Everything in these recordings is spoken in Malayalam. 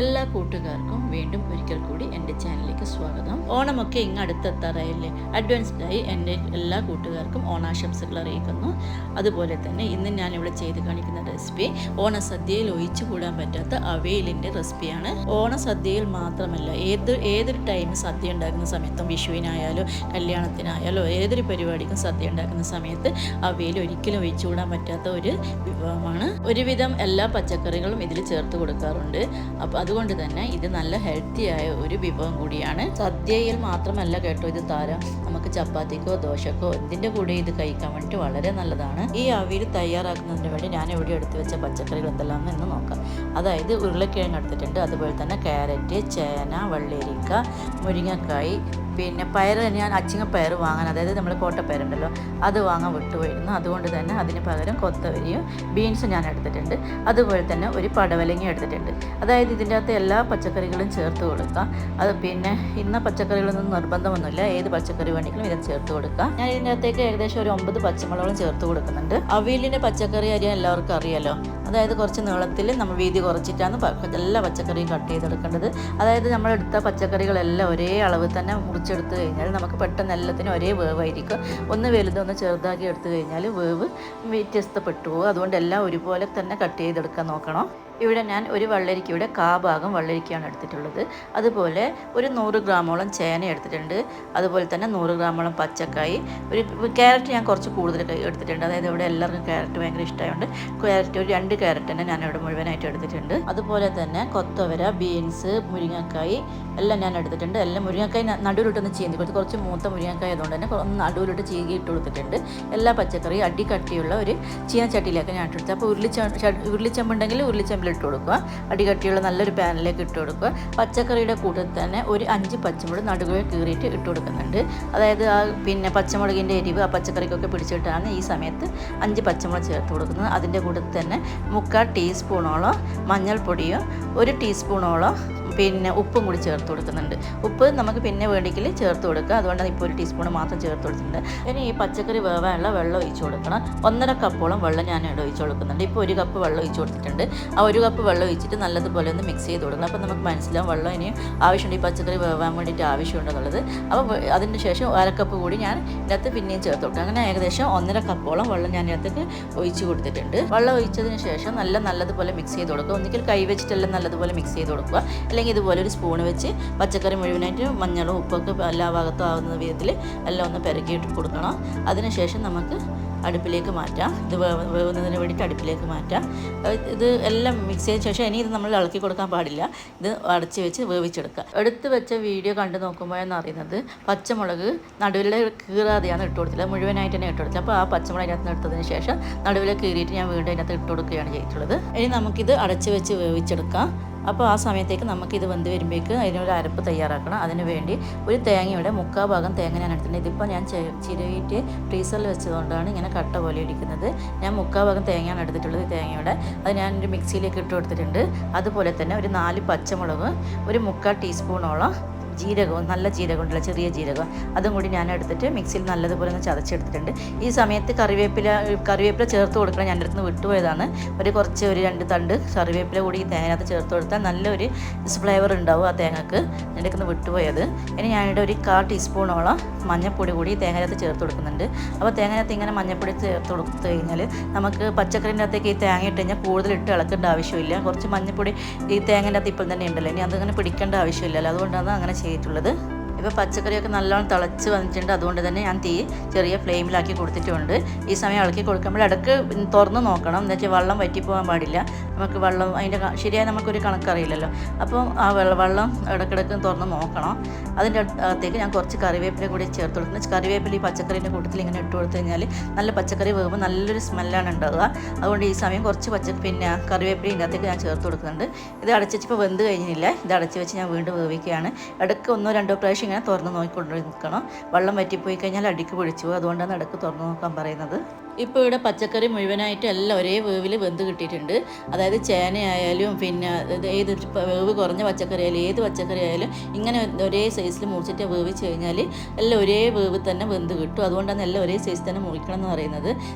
എല്ലാ കൂട്ടുകാർക്കും വീണ്ടും ഒരിക്കൽ കൂടി എൻ്റെ ചാനലിലേക്ക് സ്വാഗതം. ഓണമൊക്കെ ഇങ്ങ് അടുത്തെത്താറായില്ലേ? അഡ്വാൻസ്ഡായി എൻ്റെ എല്ലാ കൂട്ടുകാർക്കും ഓണാശംസകൾ അറിയിക്കുന്നു. അതുപോലെ തന്നെ ഇന്ന് ഞാനിവിടെ ചെയ്ത് കാണിക്കുന്ന റെസിപ്പി ഓണസദ്യയിൽ ഒഴിച്ചു കൂടാൻ പറ്റാത്ത അവിയലിൻ്റെ റെസിപ്പിയാണ്. ഓണസദ്യയിൽ മാത്രമല്ല, ഏതൊരു ടൈം സദ്യ ഉണ്ടാക്കുന്ന സമയത്തും, വിഷുവിനായാലോ കല്യാണത്തിനായാലോ ഏതൊരു പരിപാടിക്കും സദ്യ ഉണ്ടാക്കുന്ന സമയത്ത് അവിയൽ ഒരിക്കലും ഒഴിച്ചു കൂടാൻ പറ്റാത്ത ഒരു വിഭവമാണ്. ഒരുവിധം എല്ലാ പച്ചക്കറികളും ഇതിൽ ചേർത്ത് കൊടുക്കാറുണ്ട്. അപ്പോൾ അതുകൊണ്ട് തന്നെ ഇത് നല്ല ഹെൽത്തിയായ ഒരു വിഭവം കൂടിയാണ്. സദ്യയിൽ മാത്രമല്ല കേട്ടോ ഇത് താരം, നമുക്ക് ചപ്പാത്തിക്കോ ദോശക്കോ ഇതിൻ്റെ കൂടെ ഇത് കഴിക്കാൻ വേണ്ടിയിട്ട് വളരെ നല്ലതാണ്. ഈ അവിയൽ തയ്യാറാക്കുന്നതിന് വേണ്ടി ഞാൻ ഇവിടെ എടുത്ത് വെച്ച പച്ചക്കറികൾ എന്തെല്ലാം എന്ന് നോക്കാം. അതായത് ഉരുളക്കിഴങ്ങ് എടുത്തിട്ടുണ്ട്, അതുപോലെ തന്നെ ക്യാരറ്റ്, ചേന, വെള്ളരിക്ക, മുരിങ്ങക്കായ്, പിന്നെ പയർ ഞാൻ അച്ചിങ്ങപ്പയർ വാങ്ങാൻ, അതായത് നമ്മൾ കോട്ടപ്പയറുണ്ടല്ലോ അത് വാങ്ങാൻ വിട്ടുപോയിരുന്നു. അതുകൊണ്ട് തന്നെ അതിന് പകരം കൊത്തവരിയും ബീൻസ് ഞാൻ എടുത്തിട്ടുണ്ട്. അതുപോലെ തന്നെ ഒരു പടവലങ്ങ എടുത്തിട്ടുണ്ട്. അതായത് ഇതിൻ്റെ അകത്ത് എല്ലാ പച്ചക്കറികളും ചേർത്ത് കൊടുക്കാം. അത് പിന്നെ ഇന്ന പച്ചക്കറികളൊന്നും നിർബന്ധമൊന്നുമില്ല, ഏത് പച്ചക്കറി വേണമെങ്കിലും ഇത് ചേർത്ത് കൊടുക്കാം. ഞാൻ ഇതിൻ്റെ അകത്തേക്ക് ഏകദേശം ഒരു 9 പച്ചമുളകും ചേർത്ത് കൊടുക്കുന്നുണ്ട്. അവിയലിൻ്റെ പച്ചക്കറി അരിയാൻ എല്ലാവർക്കും അറിയാലോ. അതായത് കുറച്ച് നീളത്തിൽ നമ്മൾ വീതി കുറച്ചിട്ടാണ് എല്ലാ പച്ചക്കറിയും കട്ട് ചെയ്തെടുക്കേണ്ടത്. അതായത് നമ്മളെടുത്ത പച്ചക്കറികളെല്ലാം ഒരേ അളവ് തന്നെ മുറിച്ചെടുത്ത് കഴിഞ്ഞാൽ നമുക്ക് പെട്ടെന്ന് എല്ലാത്തിനും ഒരേ വേവായിരിക്കും. ഒന്ന് വലുതൊന്ന് ചെറുതാക്കി എടുത്തു കഴിഞ്ഞാൽ വേവ് വ്യത്യസ്തപ്പെട്ടു പോകും. അതുകൊണ്ട് എല്ലാം ഒരുപോലെ തന്നെ കട്ട് ചെയ്തെടുക്കാൻ നോക്കണം. ഇവിടെ ഞാൻ ഒരു വെള്ളരിക്കയുടെ ഭാഗം വെള്ളരിക്കയാണ് എടുത്തിട്ടുള്ളത്. അതുപോലെ ഒരു 100 ഗ്രാമോളം ചേന എടുത്തിട്ടുണ്ട്. അതുപോലെ തന്നെ 100 ഗ്രാമോളം പച്ചക്കായ്, ഒരു ക്യാരറ്റ് ഞാൻ കുറച്ച് കൂടുതൽ എടുത്തിട്ടുണ്ട്. അതായത് ഇവിടെ എല്ലാവർക്കും ക്യാരറ്റ് ഭയങ്കര ഇഷ്ടമായതുകൊണ്ട് ക്യാരറ്റ് ഒരു 2 ക്യാരറ്റ് തന്നെ ഞാൻ ഇവിടെ മുഴുവനായിട്ട് എടുത്തിട്ടുണ്ട്. അതുപോലെ തന്നെ കൊത്തവര, ബീൻസ്, മുരിങ്ങക്കായ് എല്ലാം ഞാൻ എടുത്തിട്ടുണ്ട്. എല്ലാം മുരിങ്ങക്കായ് നടുവിലിട്ടൊന്ന് ചീന്തി കൊടുത്ത്, കുറച്ച് മൂത്ത മുരിങ്ങക്കായ് ആയതുകൊണ്ട് തന്നെ ഒന്ന് നടുവിലിട്ട് ചീകി ഇട്ട് കൊടുത്തിട്ടുണ്ട്. എല്ലാ പച്ചക്കറിയും അടിക്കട്ടിയുള്ള ഒരു ചീനച്ചട്ടിയിലേക്ക് ഞാൻ ഇട്ടെടുത്തു. അപ്പോൾ ഉരുളിച്ചെമ്പുണ്ടെങ്കിൽ ഉരുളിച്ചെമ്പിൽ ഇട്ട് കൊടുക്കുക. അടികട്ടിയുള്ള നല്ലൊരു പാനിലേക്ക് ഇട്ട് കൊടുക്കുക. പച്ചക്കറിയുടെ കൂട്ടത്തിൽ തന്നെ ഒരു 5 പച്ചമുളക് നടുവേ കീറിയിട്ട് ഇട്ട് കൊടുക്കുന്നുണ്ട്. അതായത് പിന്നെ പച്ചമുളകിൻ്റെ എരിവ് ആ പച്ചക്കറിക്കൊക്കെ പിടിച്ചിട്ടാണ് ഈ സമയത്ത് 5 പച്ചമുളക് ചേർത്ത് കൊടുക്കുന്നത്. അതിൻ്റെ കൂട്ടത്തിൽ തന്നെ 3/4 ടീസ്പൂണോളം മഞ്ഞൾപ്പൊടിയും 1 ടീസ്പൂണോളം പിന്നെ ഉപ്പും കൂടി ചേർത്ത് കൊടുക്കുന്നുണ്ട്. ഉപ്പ് നമുക്ക് പിന്നെ വേണ്ടിക്കിൽ ചേർത്ത് കൊടുക്കുക. അതുകൊണ്ടാണ് ഇപ്പോൾ 1 ടീസ്പൂൺ മാത്രം ചേർത്ത് കൊടുത്തിട്ടുണ്ട്. ഇനി ഈ പച്ചക്കറി വേവാനുള്ള വെള്ളം ഒഴിച്ച് കൊടുക്കണം. 1.5 കപ്പോളം വെള്ളം ഞാൻ ഇവിടെ ഒഴിച്ച് കൊടുക്കുന്നുണ്ട്. ഇപ്പോൾ 1 കപ്പ് വെള്ളം ഒഴിച്ച് കൊടുത്തിട്ടുണ്ട്. ആ 1 കപ്പ് വെള്ളം ഒഴിച്ചിട്ട് നല്ലതുപോലെ ഒന്ന് മിക്സ് ചെയ്ത് കൊടുക്കണം. അപ്പോൾ നമുക്ക് മനസ്സിലാവും വെള്ളം ഇനിയും ആവശ്യമുണ്ട്, ഈ പച്ചക്കറി വേവാൻ വേണ്ടിയിട്ട് ആവശ്യമുണ്ടെന്നുള്ളത്. അപ്പോൾ അതിന് ശേഷം 1/2 കപ്പ് കൂടി ഞാൻ ഇതിനകത്ത് പിന്നെയും ചേർത്ത് കൊടുക്കും. അങ്ങനെ ഏകദേശം 1.5 കപ്പോളം വെള്ളം ഞാൻ ഇതിനകത്തേക്ക് ഒഴിച്ച് കൊടുത്തിട്ടുണ്ട്. വെള്ളം ഒഴിച്ചതിന് ശേഷം നല്ലതുപോലെ മിക്സ് ചെയ്ത് കൊടുക്കുക. ഒന്നിക്കൽ കൈ വെച്ചിട്ടെല്ലാം നല്ലതുപോലെ മിക്സ് ചെയ്ത് കൊടുക്കുക. അല്ലെങ്കിൽ ഇതുപോലെ ഒരു സ്പൂൺ വെച്ച് പച്ചക്കറി മുഴുവനായിട്ട് മഞ്ഞളും ഉപ്പൊക്കെ എല്ലാ ഭാഗത്തും ആവുന്ന വിധത്തിൽ എല്ലാം ഒന്ന് പെരക്കിയിട്ട് കൊടുക്കണം. അതിനുശേഷം നമുക്ക് അടുപ്പിലേക്ക് മാറ്റാം. ഇത് വേവുന്നതിന് വേണ്ടിയിട്ട് അടുപ്പിലേക്ക് മാറ്റാം. ഇത് എല്ലാം മിക്സ് ചെയ്ത ശേഷം ഇനി ഇത് നമ്മൾ ഇളക്കി കൊടുക്കാൻ പാടില്ല. ഇത് അടച്ച് വെച്ച് വേവിച്ചെടുക്കുക. എടുത്ത് വെച്ച വീഡിയോ കണ്ടു നോക്കുമ്പോഴാണ് അറിയുന്നത് പച്ചമുളക് നടുവിലെ കീറാതെയാണ് ഇട്ട് കൊടുത്തത്, മുഴുവനായിട്ട് തന്നെ ഇട്ട് കൊടുത്തത്. അപ്പോൾ ആ പച്ചമുളക് അതിനകത്ത് എടുത്തതിന് ശേഷം നടുവിലെ കീറിയിട്ട് ഞാൻ വീണ്ടും അതിനകത്ത് ഇട്ട് കൊടുക്കുകയാണ് ചെയ്തിട്ടുള്ളത്. ഇനി നമുക്കിത് അടച്ച് വെച്ച് വേവിച്ചെടുക്കാം. അപ്പോൾ ആ സമയത്തേക്ക് നമുക്കിത് വെന്ത് വരുമ്പോഴേക്ക് അതിനൊരു അരപ്പ് തയ്യാറാക്കണം. അതിന് വേണ്ടി ഒരു തേങ്ങയുടെ 3/4 ഭാഗം തേങ്ങ ഞാൻ എടുത്തിട്ടുണ്ട്. ഇതിപ്പോൾ ഞാൻ ചിരവിയിട്ട് ഫ്രീസറിൽ വെച്ചതുകൊണ്ടാണ് ഇങ്ങനെ കട്ട പോലെ ഇരിക്കുന്നത്. ഞാൻ 3/4 ഭാഗം തേങ്ങയാണ് എടുത്തിട്ടുള്ളത്. തേങ്ങയുടെ അത് ഞാൻ ഒരു മിക്സിയിലേക്ക് ഇട്ട് കൊടുത്തിട്ടുണ്ട്. അതുപോലെ തന്നെ ഒരു 4 പച്ചമുളക്, ഒരു 3/4 ടീസ്പൂണോളം ജീരകവും, നല്ല ജീരകം ഉണ്ടല്ലോ, ചെറിയ ജീരകം, അതും കൂടി ഞാൻ എടുത്തിട്ട് മിക്സിയിൽ നല്ലതുപോലെ ഒന്ന് ചതച്ചെടുത്തിട്ടുണ്ട്. ഈ സമയത്ത് കറിവേപ്പില ചേർത്ത് കൊടുക്കണം. ഞാൻ അടുത്ത് വിട്ടുപോയതാണ്. ഒരു 2 തണ്ട് കറിവേപ്പില കൂടി ഈ തേങ്ങനകത്ത് ചേർത്ത് കൊടുത്താൽ നല്ലൊരു ഫ്ലേവർ ഉണ്ടാവും ആ തേങ്ങക്ക്. എൻ്റെ അടുത്ത് വിട്ടുപോയത്. ഇനി ഞാനിവിടെ ഒരു 1/4 ടീസ്പൂണോളം മഞ്ഞൾപ്പൊടി കൂടി തേങ്ങനകത്ത് ചേർത്ത് കൊടുക്കുന്നുണ്ട്. അപ്പോൾ തേങ്ങനകത്ത് ഇങ്ങനെ മഞ്ഞൾപ്പൊടി ചേർത്ത് കൊടുത്തു കഴിഞ്ഞാൽ നമുക്ക് പച്ചക്കറിൻ്റെ അകത്തേക്ക് ഈ തേങ്ങ ഇട്ട് കഴിഞ്ഞാൽ കൂടുതൽ ഇട്ട് ഇളക്കേണ്ട ആവശ്യമില്ല. കുറച്ച് മഞ്ഞൾപ്പൊടി ഈ തേങ്ങൻ്റെ അകത്ത് ഇപ്പോൾ തന്നെ ഉണ്ടല്ലോ, ഇനി അതങ്ങനെ പിടിക്കേണ്ട ആവശ്യമില്ലല്ലോ. അതുകൊണ്ടാണ് അങ്ങനെ ചെയ്തിട്ടുള്ളത്. ഇപ്പോൾ പച്ചക്കറിയൊക്കെ നല്ലോണം തിളച്ച് വന്നിട്ടുണ്ട്. അതുകൊണ്ട് തന്നെ ഞാൻ തീ ചെറിയ ഫ്ലെയിമിലാക്കി കൊടുത്തിട്ടുണ്ട്. ഈ സമയം ഇളക്കി കൊടുക്കുമ്പോൾ ഇടയ്ക്ക് തുറന്ന് നോക്കണം. എന്ന് വെച്ചാൽ വെള്ളം വറ്റിപ്പോകാൻ പാടില്ല. നമുക്ക് വെള്ളം അതിൻ്റെ ശരിയായി നമുക്കൊരു കണക്കറിയില്ലല്ലോ. അപ്പോൾ ആ വെള്ളം ഇടയ്ക്കിടയ്ക്ക് തുറന്ന് നോക്കണം. അതിൻ്റെ അകത്തേക്ക് ഞാൻ കുറച്ച് കറിവേപ്പില കൂടി ചേർത്ത് കൊടുക്കുന്നത്. കറിവേപ്പില ഈ പച്ചക്കറീൻ്റെ കൂട്ടത്തിൽ ഇങ്ങനെ ഇട്ട് കൊടുത്തു കഴിഞ്ഞാൽ നല്ല പച്ചക്കറി വേകുമ്പോൾ നല്ലൊരു സ്മെല്ലാണ് ഉണ്ടാവുക. അതുകൊണ്ട് ഈ സമയം കുറച്ച് പിന്നെ കറിവേപ്പില ഇതിൻ്റെ അകത്തേക്ക് ഞാൻ ചേർത്ത് കൊടുക്കുന്നുണ്ട്. ഇത് അടച്ച് വെച്ചപ്പോൾ വെന്ത് കഴിഞ്ഞില്ല. ഇത് അടച്ച് വെച്ച് ഞാൻ വീണ്ടും വേവിക്കുകയാണ്. ഇടയ്ക്ക് 1-2 പ്രാവശ്യം ഇങ്ങനെ തുറന്ന് നോക്കിക്കൊണ്ട് നിൽക്കണം. വെള്ളം വറ്റിപ്പോയി കഴിഞ്ഞാൽ അടിക്ക് പിടിച്ചു. അതുകൊണ്ടാണ് ഇടയ്ക്ക് തുറന്ന് നോക്കാൻ പറയുന്നത്. ഇപ്പോൾ ഇവിടെ പച്ചക്കറി മുഴുവനായിട്ട് എല്ലാം ഒരേ വേവിൽ വെന്ത് കിട്ടിയിട്ടുണ്ട്. അതായത് ചേനയായാലും പിന്നെ ഏത് വേവ് കുറഞ്ഞ പച്ചക്കറി ആയാലും ഏത് പച്ചക്കറി ആയാലും ഇങ്ങനെ ഒരേ സൈസിൽ മുറിച്ചിട്ട് വേവിച്ച് കഴിഞ്ഞാൽ എല്ലാം ഒരേ വേവ് തന്നെ വെന്ത് കിട്ടും. അതുകൊണ്ടാണ് എല്ലാം ഒരേ സൈസ് തന്നെ മുറിക്കണം എന്ന് പറയുന്നത്.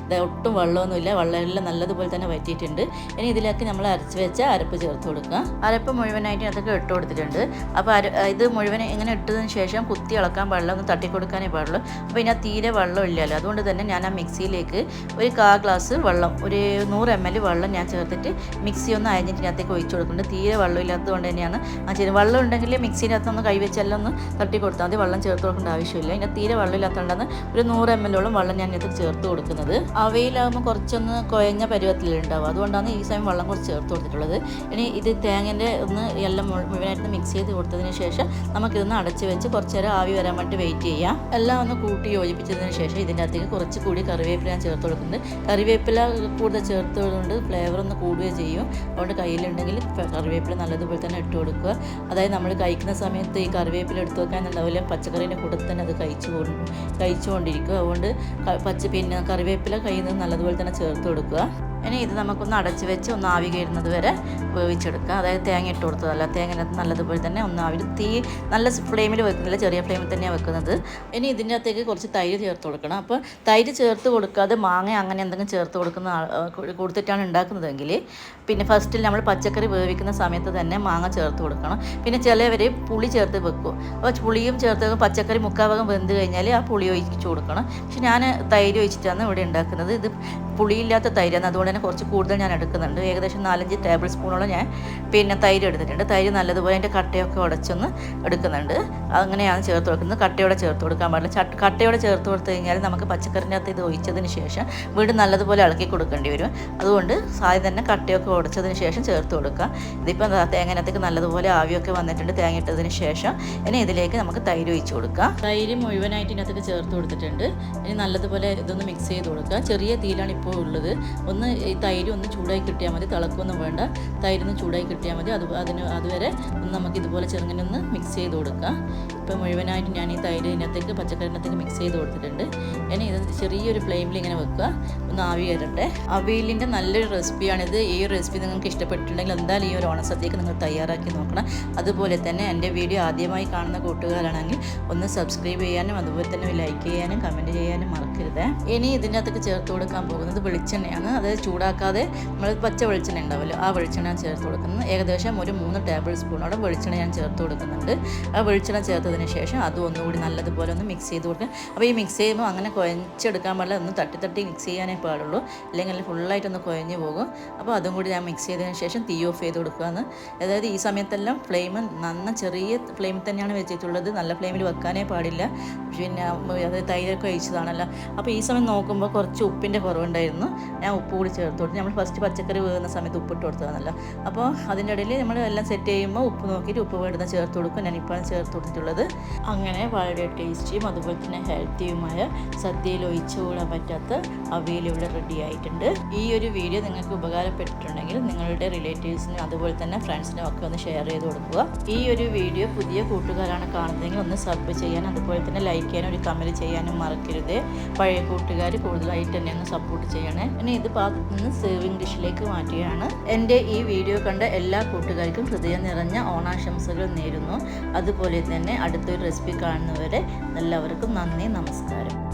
ഒട്ടും വെള്ളമൊന്നുമില്ല, വെള്ളമെല്ലാം നല്ലതുപോലെ തന്നെ വറ്റിയിട്ടുണ്ട്. ഇനി ഇതിലേക്ക് നമ്മൾ അരച്ച് വെച്ച അരപ്പ് ചേർത്ത് കൊടുക്കുക. അരപ്പ് മുഴുവനായിട്ട് അതൊക്കെ ഇട്ട് കൊടുത്തിട്ടുണ്ട്. അപ്പോൾ ഇത് മുഴുവൻ ഇങ്ങനെ ഇട്ടതിന് ശേഷം കുത്തി ഇളക്കാൻ പാടില്ല, ഒന്ന് തട്ടിക്കൊടുക്കാനേ പാടുള്ളൂ. അപ്പോൾ ഇതിനകത്ത് തീരെ വെള്ളം ഇല്ലല്ലോ, അതുകൊണ്ട് തന്നെ ഞാൻ ആ മിക്സിയിലേക്ക് ഒരു 1/4 ഗ്ലാസ് വെള്ളം, ഒരു 100 ml വെള്ളം ഞാൻ ചേർത്തിട്ട് മിക്സി ഒന്ന് അരിഞ്ഞിട്ട് ഇതിനകത്തേക്ക് ഒഴിച്ചു കൊടുക്കുന്നുണ്ട്. തീരെ വെള്ളം ഇല്ലാത്തതുകൊണ്ട് തന്നെയാണ് ആ ചെയ്യുന്നത്. വെള്ളം ഉണ്ടെങ്കിൽ മിക്സിനകത്ത് ഒന്ന് കൈവച്ചെല്ലാം ഒന്ന് തട്ടി കൊടുത്താൽ മതി, വെള്ളം ചേർത്ത് കൊടുക്കേണ്ട ആവശ്യമില്ല. ഇതിനകത്ത് തീരെ വെള്ളം ഇല്ലാത്തതുകൊണ്ടാണ് ഒരു 100 ml വെള്ളം ഞാൻ ഇതിനകത്ത് ചേർത്ത് കൊടുക്കുന്നത്. അവയിലാകുമ്പോൾ കുറച്ചൊന്ന് കുഴഞ്ഞ പരുവത്തിലുണ്ടാവും, അതുകൊണ്ടാണ് ഈ സമയം വെള്ളം കുറച്ച് ചേർത്ത് കൊടുത്തിട്ടുള്ളത്. ഇനി ഇത് തേങ്ങേൻ്റെ ഒന്ന് എല്ലാം മുഴുവനായിട്ട് മിക്സ് ചെയ്ത് കൊടുത്തതിന് ശേഷം നമുക്കിതൊന്ന് അടച്ച് വെച്ച് കുറച്ച് നേരം ആവി വരാൻ വേണ്ടി വെയിറ്റ് ചെയ്യാം. എല്ലാം ഒന്ന് കൂട്ടി യോജിപ്പിച്ചതിന് ശേഷം ഇതിൻ്റെ അകത്തേക്ക് കുറച്ച് കൂടി കറിവേപ്പില ഞാൻ ചേർത്ത് കൊടുക്കുന്നുണ്ട്. കറിവേപ്പില കൂടുതൽ ചേർത്തതുകൊണ്ട് ഫ്ലേവർ ഒന്ന് കൂടുകയും ചെയ്യും. അതുകൊണ്ട് കയ്യിലുണ്ടെങ്കിൽ കറിവേപ്പില നല്ലതുപോലെ തന്നെ ഇട്ട് കൊടുക്കുക. അതായത് നമ്മൾ കഴിക്കുന്ന സമയത്ത് ഈ കറിവേപ്പില എടുത്ത് വെക്കാനുണ്ടാവില്ല, പച്ചക്കറീൻ്റെ കൂടെ തന്നെ അത് കഴിച്ചുകൊണ്ടിരിക്കുക. അതുകൊണ്ട് പിന്നെ കറിവേപ്പില കയ്യിൽ നിന്ന് നല്ലതുപോലെ തന്നെ ചേർത്ത് കൊടുക്കുക. ഇനി ഇത് നമുക്കൊന്ന് അടച്ച് വെച്ച് ഒന്ന് ആവി കയറുന്നത് വരെ വേവിച്ചെടുക്കുക. അതായത് തേങ്ങ ഇട്ട് കൊടുത്തതല്ല, തേങ്ങനകത്ത് നല്ലതുപോലെ തന്നെ ഒന്ന് ആവി, തീ നല്ല ഫ്ലെയിമിൽ വെക്കുന്നില്ല, ചെറിയ ഫ്ലെയിമിൽ തന്നെയാണ് വെക്കുന്നത്. ഇനി ഇതിൻ്റെ അകത്തേക്ക് കുറച്ച് തൈര് ചേർത്ത് കൊടുക്കണം. അപ്പോൾ തൈര് ചേർത്ത് കൊടുക്കാതെ മാങ്ങ അങ്ങനെ എന്തെങ്കിലും ചേർത്ത് കൊടുത്തിട്ടാണ് ഉണ്ടാക്കുന്നതെങ്കിൽ പിന്നെ ഫസ്റ്റിൽ നമ്മൾ പച്ചക്കറി വേവിക്കുന്ന സമയത്ത് തന്നെ മാങ്ങ ചേർത്ത് കൊടുക്കണം. പിന്നെ ചിലവർ പുളി ചേർത്ത് വെക്കും. അപ്പോൾ പുളിയും ചേർത്ത് പച്ചക്കറി മുക്കാഭാഗം വെന്ത് കഴിഞ്ഞാൽ ആ പുളി ഒഴിച്ച് കൊടുക്കണം. പക്ഷെ ഞാൻ തൈര് ഒഴിച്ചിട്ടാണ് ഇവിടെ ഉണ്ടാക്കുന്നത്. ഇത് പുളിയില്ലാത്ത തൈരാണ്, അതുകൊണ്ട് തന്നെ കുറച്ച് കൂടുതൽ ഞാൻ എടുക്കുന്നുണ്ട്. ഏകദേശം 4-5 ടേബിൾ സ്പൂണോളം ഞാൻ പിന്നെ തൈര് എടുത്തിട്ടുണ്ട്. തൈര് നല്ലതുപോലെ അതിൻ്റെ കട്ടയൊക്കെ ഉടച്ചൊന്ന് എടുക്കുന്നുണ്ട്. അങ്ങനെയാണ് ചേർത്ത് കൊടുക്കുന്നത്. കട്ടയോടെ ചേർത്ത് കൊടുക്കാൻ പാടില്ല. കട്ടയോടെ ചേർത്ത് കൊടുത്തു കഴിഞ്ഞാൽ നമുക്ക് പച്ചക്കറിൻ്റെ അകത്ത് ഇത് ഒഴിച്ചതിന് ശേഷം വീണ്ടും നല്ലതുപോലെ ഇളക്കി കൊടുക്കേണ്ടി വരും. അതുകൊണ്ട് ആദ്യം തന്നെ കട്ടയൊക്കെ ഉടച്ചതിന് ശേഷം ചേർത്ത് കൊടുക്കുക. ഇതിപ്പോൾ തേങ്ങനകത്തേക്ക് നല്ലതുപോലെ ആവിയൊക്കെ വന്നിട്ടുണ്ട് തേങ്ങ ഇട്ടതിന് ശേഷം. ഇനി ഇതിലേക്ക് നമുക്ക് തൈര് ഒഴിച്ച് കൊടുക്കുക. തൈര് മുഴുവനായിട്ട് ഇതിനകത്തേക്ക് ചേർത്ത് കൊടുത്തിട്ടുണ്ട്. ഇനി നല്ലതുപോലെ ഇതൊന്ന് മിക്സ് ചെയ്ത് കൊടുക്കുക. ചെറിയ തീയിലാണ് ഇപ്പോൾ ഉള്ളത്. ഒന്ന് ഈ തൈര് ഒന്ന് ചൂടായി കിട്ടിയാൽ മതി, തിളക്കൊന്നും വേണ്ട. തൈരൊന്ന് ചൂടായി കിട്ടിയാൽ മതി. അതുവരെ ഒന്ന് നമുക്ക് ഇതുപോലെ ചെറുങ്ങനെ ഒന്ന് മിക്സ് ചെയ്ത് കൊടുക്കുക. ഇപ്പോൾ മുഴുവനായിട്ട് ഞാൻ ഈ തൈര് ഇതിനകത്തേക്ക് പച്ചക്കറിനകത്തേക്ക് മിക്സ് ചെയ്ത് കൊടുത്തിട്ടുണ്ട്. ഇനി ഇത് ചെറിയൊരു ഫ്ലെയിമിൽ ഇങ്ങനെ വെക്കുക, ഒന്ന് ആവി കയറട്ടെ. അവിയലിൻ്റെ നല്ലൊരു റെസിപ്പിയാണിത്. ഈ റെസിപ്പി നിങ്ങൾക്ക് ഇഷ്ടപ്പെട്ടിട്ടുണ്ടെങ്കിൽ എന്തായാലും ഈ ഒരു ഓണസദ്യക്ക് നിങ്ങൾ തയ്യാറാക്കി നോക്കണം. അതുപോലെ തന്നെ എൻ്റെ വീഡിയോ ആദ്യമായി കാണുന്ന കൂട്ടുകാരാണെങ്കിൽ ഒന്ന് സബ്സ്ക്രൈബ് ചെയ്യാനും അതുപോലെ തന്നെ ലൈക്ക് ചെയ്യാനും കമൻറ്റ് ചെയ്യാനും മറക്കരുത്. ഇനി ഇതിനകത്തേക്ക് ചേർത്ത് കൊടുക്കാൻ പോകുന്നത് വെളിച്ചെണ്ണയാണ്. അത് ചൂടാക്കാതെ നമ്മൾ പച്ച വെളിച്ചെണ്ണ ഉണ്ടാവുമല്ലോ, ആ വെളിച്ചെണ്ണ ഞാൻ ചേർത്ത് കൊടുക്കുന്നത്. ഏകദേശം ഒരു 3 ടേബിൾ സ്പൂണോടെ വെളിച്ചെണ്ണ ഞാൻ ചേർത്ത് കൊടുക്കുന്നുണ്ട്. ആ വെളിച്ചെണ്ണ ചേർത്തതിന് ശേഷം അതും ഒന്നുകൂടി നല്ലതുപോലെ ഒന്ന് മിക്സ് ചെയ്ത് കൊടുക്കുക. അപ്പോൾ ഈ മിക്സ് ചെയ്യുമ്പോൾ അങ്ങനെ കുഴച്ചെടുക്കാൻ പാടില്ല, ഒന്ന് തട്ടി മിക്സ് ചെയ്യാനേ പാടുള്ളൂ, അല്ലെങ്കിൽ ഫുള്ളായിട്ടൊന്ന് കുഴഞ്ഞു പോകും. അപ്പോൾ അതും കൂടി ഞാൻ മിക്സ് ചെയ്തതിന് ശേഷം തീ ഓഫ് ചെയ്ത് കൊടുക്കുകയെന്ന്. അതായത് ഈ സമയത്തെല്ലാം ഫ്ലെയിം ചെറിയ ഫ്ലെയിമിൽ തന്നെയാണ് വെച്ചിട്ടുള്ളത്, നല്ല ഫ്ലെയിമിൽ വെക്കാനേ പാടില്ല. പിന്നെ അത് തൈരൊക്കെ ഒഴിച്ചതാണല്ലോ. അപ്പോൾ ഈ സമയം നോക്കുമ്പോൾ കുറച്ച് ഉപ്പിൻ്റെ കുറവുണ്ടായിരുന്നു. ഞാൻ ഉപ്പ് കൂടി ചേർത്ത് കൊടുത്തു. നമ്മൾ ഫസ്റ്റ് പച്ചക്കറി വേകുന്ന സമയത്ത് ഉപ്പിട്ട് കൊടുത്തതാണല്ലോ. അപ്പോൾ അതിൻ്റെ ഇടയിൽ നമ്മൾ എല്ലാം സെറ്റ് ചെയ്യുമ്പോൾ ഉപ്പ് നോക്കിയിട്ട് ഉപ്പ് വേണ്ടുന്ന ചേർത്ത് കൊടുക്കും. ഞാനിപ്പോഴാണ് ചേർത്ത് കൊടുത്തിട്ടുള്ളത്. അങ്ങനെ വളരെ ടേസ്റ്റിയും അതുപോലെ തന്നെ ഹെൽത്തിയുമായ സദ്യയിൽ ഒഴിച്ചുകൂടാൻ പറ്റാത്ത അവിയൽ ഇവിടെ റെഡി ആയിട്ടുണ്ട്. ഈ ഒരു വീഡിയോ നിങ്ങൾക്ക് ഉപകാരപ്പെട്ടിട്ടുണ്ടെങ്കിൽ നിങ്ങളുടെ റിലേറ്റീവ്സിനും അതുപോലെ തന്നെ ഫ്രണ്ട്സിനും ഒക്കെ ഒന്ന് ഷെയർ ചെയ്ത് കൊടുക്കുക. ഈ ഒരു വീഡിയോ പുതിയ കൂട്ടുകാരാണ് കാണുന്നതെങ്കിൽ ഒന്ന് സബ് ചെയ്യാൻ അതുപോലെ തന്നെ ലൈക്ക് ചെയ്യാനും ഒരു കമൻറ്റ് ചെയ്യാനും മറക്കരുത്. പഴയ കൂട്ടുകാർ കൂടുതലായിട്ട് എന്നെ ഒന്ന് സപ്പോർട്ട് ചെയ്യണേ. പിന്നെ ഇത് പാത്രത്തിൽ നിന്ന് സെർവിങ് ഡിഷിലേക്ക് മാറ്റുകയാണ്. എൻ്റെ ഈ വീഡിയോ കണ്ട എല്ലാ കൂട്ടുകാർക്കും ഹൃദയം നിറഞ്ഞ ഓണാശംസകൾ നേരുന്നു. അതുപോലെ തന്നെ അടുത്തൊരു റെസിപ്പി കാണുന്നവരെ എല്ലാവർക്കും നന്ദി, നമസ്കാരം.